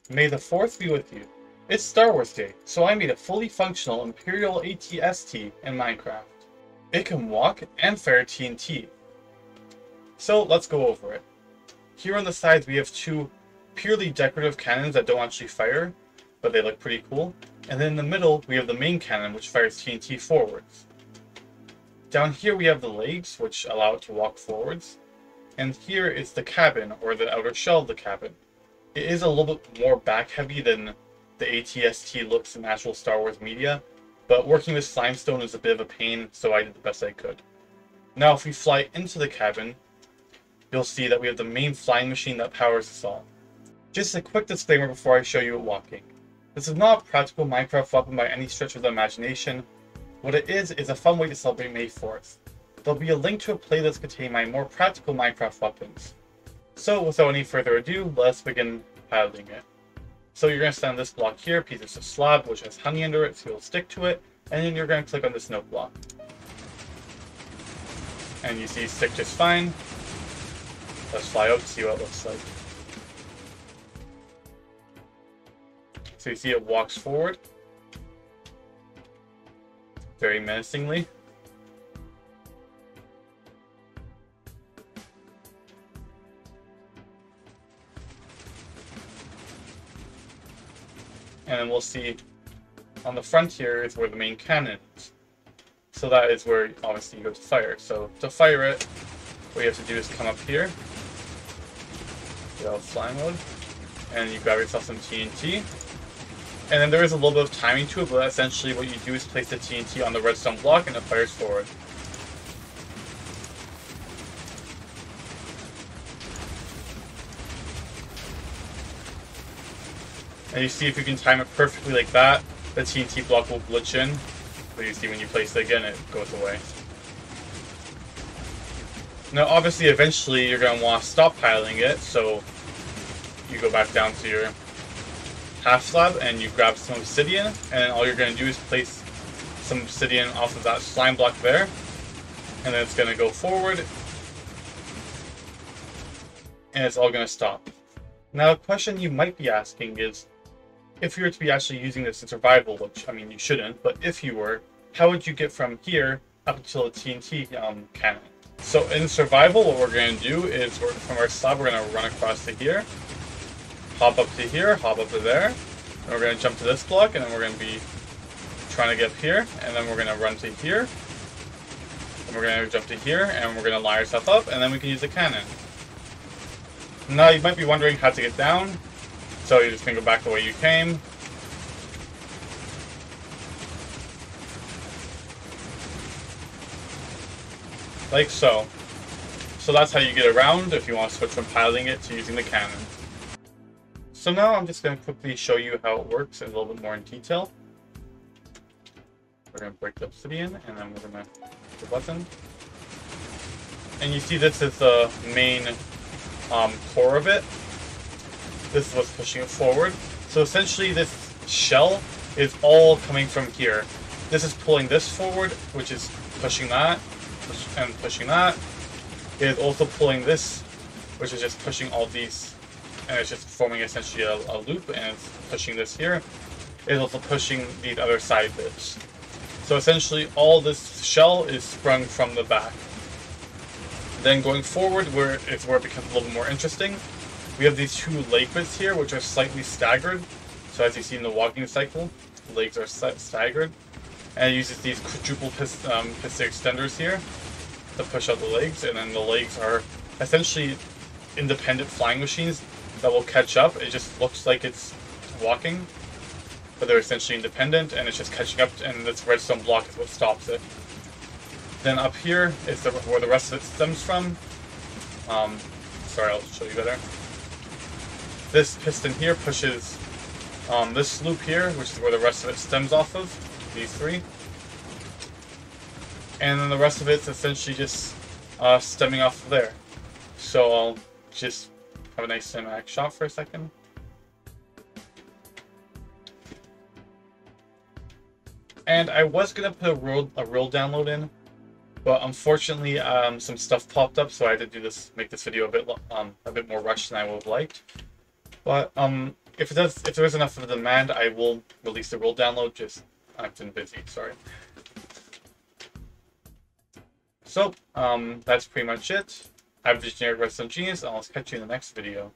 May the 4th be with you. It's Star Wars Day, so I made a fully functional Imperial ATST in Minecraft. It can walk and fire TNT. So let's go over it. Here on the sides we have two purely decorative cannons that don't actually fire, but they look pretty cool. And then in the middle we have the main cannon which fires TNT forwards. Down here we have the legs which allow it to walk forwards. And here is the cabin, or the outer shell of the cabin. It is a little bit more back heavy than the ATST looks in actual Star Wars media, but working with slimestone is a bit of a pain, so I did the best I could. Now if we fly into the cabin, you'll see that we have the main flying machine that powers us all. Just a quick disclaimer before I show you it walking. This is not a practical Minecraft weapon by any stretch of the imagination. What it is a fun way to celebrate May 4th. There'll be a link to a playlist containing my more practical Minecraft weapons. So without any further ado, let's begin piloting it. So you're going to stand on this block here, piece of slab which has honey under it so it'll stick to it, and then you're going to click on this note block. And you see stick just fine. Let's fly out to see what it looks like. So you see it walks forward, very menacingly. And then we'll see on the front here is where the main cannon is. So that is where obviously you go to fire. So to fire it, what you have to do is come up here, get out of flying mode, and you grab yourself some TNT. And then there is a little bit of timing to it, but essentially what you do is place the TNT on the redstone block and it fires forward. And you see if you can time it perfectly like that, the TNT block will glitch in. But you see when you place it again, it goes away. Now obviously eventually you're going to want to stop piling it, so you go back down to your half slab and you grab some obsidian, and then all you're going to do is place some obsidian off of that slime block there, and then it's going to go forward, and it's all going to stop. Now a question you might be asking is, if you were to be actually using this in survival, which, I mean, you shouldn't, but if you were, how would you get from here up until the TNT cannon? So in survival, what we're going to do is, from our slab, we're going to run across to here, hop up to here, hop up to there, and we're going to jump to this block, and then we're going to be trying to get up here, and then we're going to run to here, and we're going to jump to here, and we're going to line ourselves up, and then we can use the cannon. Now you might be wondering how to get down. So you're just going to go back the way you came. Like so. So that's how you get around if you want to switch from piloting it to using the cannon. So now I'm just going to quickly show you how it works in a little bit more in detail. We're going to break the obsidian and then we're going to hit the button. And you see this is the main core of it. This is what's pushing it forward. So essentially this shell is all coming from here. This is pulling this forward, which is pushing that, and pushing that. It is also pulling this, which is just pushing all these, and it's just forming essentially a loop, and it's pushing this here. It is also pushing these other side bits. So essentially all this shell is sprung from the back. Then going forward, where it becomes a little bit more interesting, we have these two leg bits here, which are slightly staggered. So as you see in the walking cycle, the legs are staggered. And it uses these quadruple piston extenders here to push out the legs. And then the legs are essentially independent flying machines that will catch up. It just looks like it's walking, but they're essentially independent, and it's just catching up, and this redstone block is what stops it. Then up here is where the rest of it stems from. Sorry, I'll show you better. This piston here pushes this loop here, which is where the rest of it stems off of, these three. And then the rest of it's essentially just stemming off of there. So I'll just have a nice cinematic shot for a second. And I was going to put a real download in, but unfortunately some stuff popped up, so I had to do this, make this video a bit more rushed than I would have liked. But if there is enough of a demand, I will release the world download. Just I've been busy. Sorry. So that's pretty much it. I've been Generic Redstone Genius, and I'll catch you in the next video.